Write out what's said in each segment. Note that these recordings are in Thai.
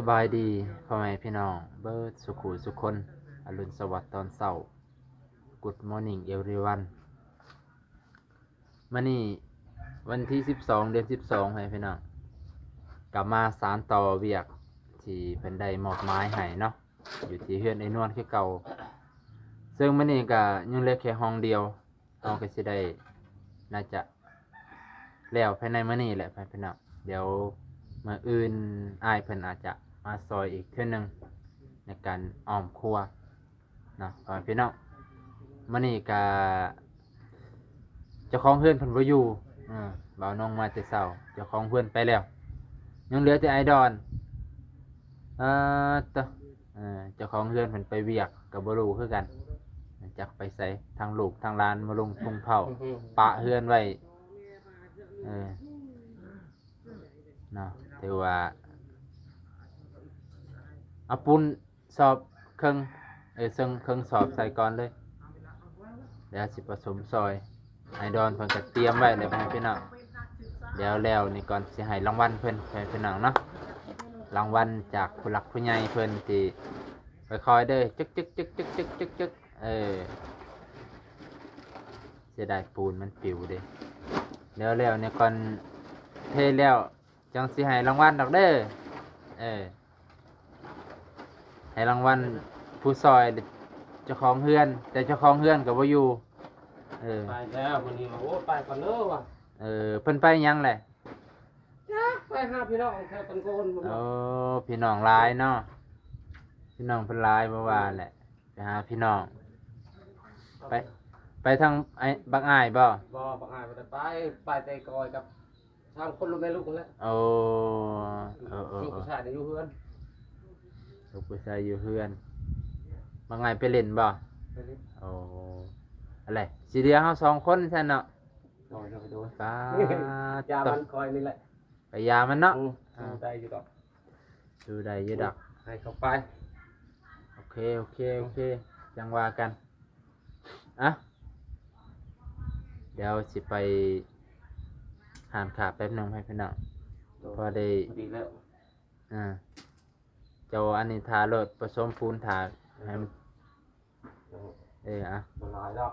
สบายดีพ่อแม่พี่น้องเบิร์ดสุขุสุคนอรุณสวัสดิ์ตอนเช้า Good morning everyone มื้อนี้วันที่12เดือน12ให้พี่น้องกลับมาสานต่อเวียกที่เพิ่นได้มอบหมายให้เนาะอยู่ที่เฮือนไอ้นวลคือเก่าซึ่งมื้อนี้ก็ยังเหลือแค่ห้องเดียวเราก็สิได้น่าจะแล้วภายในมื้อนี้แหละพี่น้องเดี๋ยวมื้ออื่นอ้ายเพิ่นอาจจะมาซอยอีกเทื่อนึงในการอ้อมครัวเนาะพี่น้องมื้อนี้ก็เจ้าของเฮือนเพิ่นบ่อยู่บ่าวน้องมาแต่เช้าเจ้าของเฮือนไปแล้วยังเหลือแต่ไอดอนตะเจ้าของเฮือนเพิ่นไปเวียกก็บ่รู้คือกันจักไปไสทางลูกทางหลานมาลงทุ่งเผาปะเฮือนไว้เนาะถือว่าเอาปูนสอบเครื่องซึ่งเครื่องสอบใส่ก่อนเลยเดี๋ยวสิผสมซอยไอดอนเพิ่นก็เตรียมไว้แล้วพี่น้องเดี๋ยวแล้วนี่ก่อนสิให้รางวัลเพิ่นพี่น้องเนาะรางวัลจากผู้หลักผู้ใหญ่เพิ่นที่ไปคอยเด้อจึกเสียดายปูนมันปิวเด้เดี๋ยวแล้วนี่ก่อนเทแล้วจังสิให้รางวัลดอกเด้อให้รางวัลผู้ซอยเจ้าของเฮือนแต่เจ้าของเฮือนก็บ่อยู่ไปแล้ววันนี้มาโอ้ไปก่อนเด้อว่ะเพิ่นไปยังแหละไปหาพี่น้องแค่ตะโกนบ่พี่น้องหลายเนาะพี่น้องเพิ่นหลายเมื่อวานแหละไปหาพี่น้องไปทางไอ้บักอ้ายบ่บักอายบ่ได้ไปแต่กอยกับทางคนลูกแม่ลูกนั่นแหละลูกผู้ชายอยู่เฮือนลูกผู้ชายอยู่เฮือนบักอ้ายไปเล่นบ่อะไรสิเดียวเฮา2คนซั่นเนาะโดยป้ายามันคอยนี่แหละไปยามันเนาะได้อยู่ดอกดูได้อยู่ดอกให้เข้าไปโอเคจังว่ากันอ่ะเดี๋ยวสิไปหานขาแป๊บนึงให้พี่น้องพอได้แล้วเจ้าอันนี้ทารถผสมปูนทาให้มันละลายแล้ว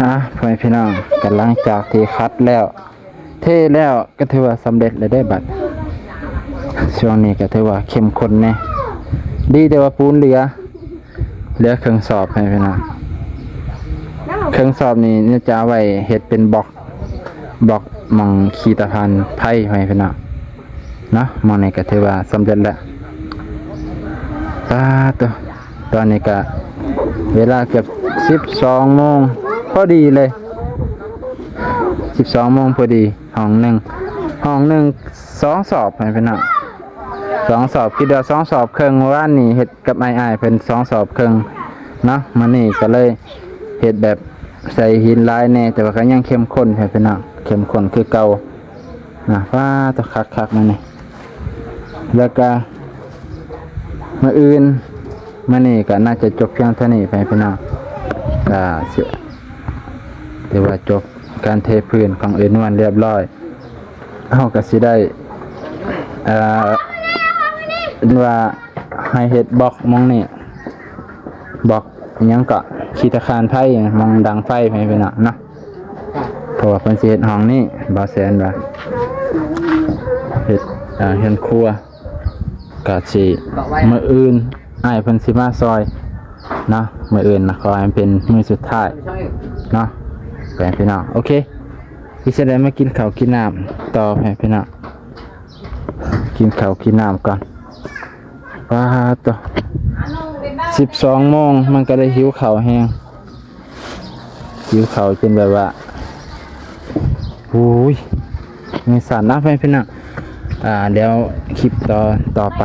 พ่อแม่พี่น้องกำลังจากที่คัดแล้ว เทแล้วก็ถือว่าสำเร็จแล้วได้บัดช่วงนี้ก็ถือว่าเข้มข้นแน่ดีแต่ว่าปูนเหลือเครื่องสอบให้พี่น้องเครื่องสอบนี่เนี่ยจะเอาไว้เฮ็ดเป็นบล็อกหมองขีตะพันไพ่ให้พี่น้องเนาะหมองนี้ก็ถือว่าสำเร็จแล้วตอนนี้ก็เวลาเกือบ12 โมงพอดีเลย12 โมงพอดีห้องหนึ่ง2 สอบให้พี่น้อง2 สอบคิดว่า2 สอบครึ่งเมื่อวานนี้เฮ็ดกับอ้ายๆเป็น2 สอบครึ่งเนาะมื้อนี้ก็เลยเฮ็ดแบบใส่หินลายแน่แต่ว่าก็ยังเข้มข้นให้พี่น้องเข้มข้นคือเก่านะว่าต้องคักๆมานี่แล้วก็มื้ออื่นมื้อนี้ก็น่าจะจบเพียงเท่านี้ไปพี่น้องก็สิถือว่าจบการเทพื้นของเอ็นวันเรียบร้อยเฮาก็สิได้ว่าให้เฮ็ดบล็อกมองนี่บล็อกอิหยังก็ขีตะคานไฟมองดังไฟไปพี่น้องเนาะเพราะว่าเพิ่นสิเฮ็ดห้องนี้บ่แซนว่าเฮ็ดเฮือนครัวก็สิมื้ออื่นอ้ายเพิ่นสิมาซอยเนาะมื้ออื่นนะขอให้มันเป็นมื้อสุดท้ายเนาะไปพี่น้องโอเคพี่จะได้มากินข้าวกินน้ำต่อไปพี่น้องกินข้าวกินน้ำก่อนว้าต่อ12 โมงมันก็ได้หิวข้าวแห้งหิวข้าวจนแบบว่าโอ้ยมีสารนะพี่น้องเดี๋ยวคลิปต่อไป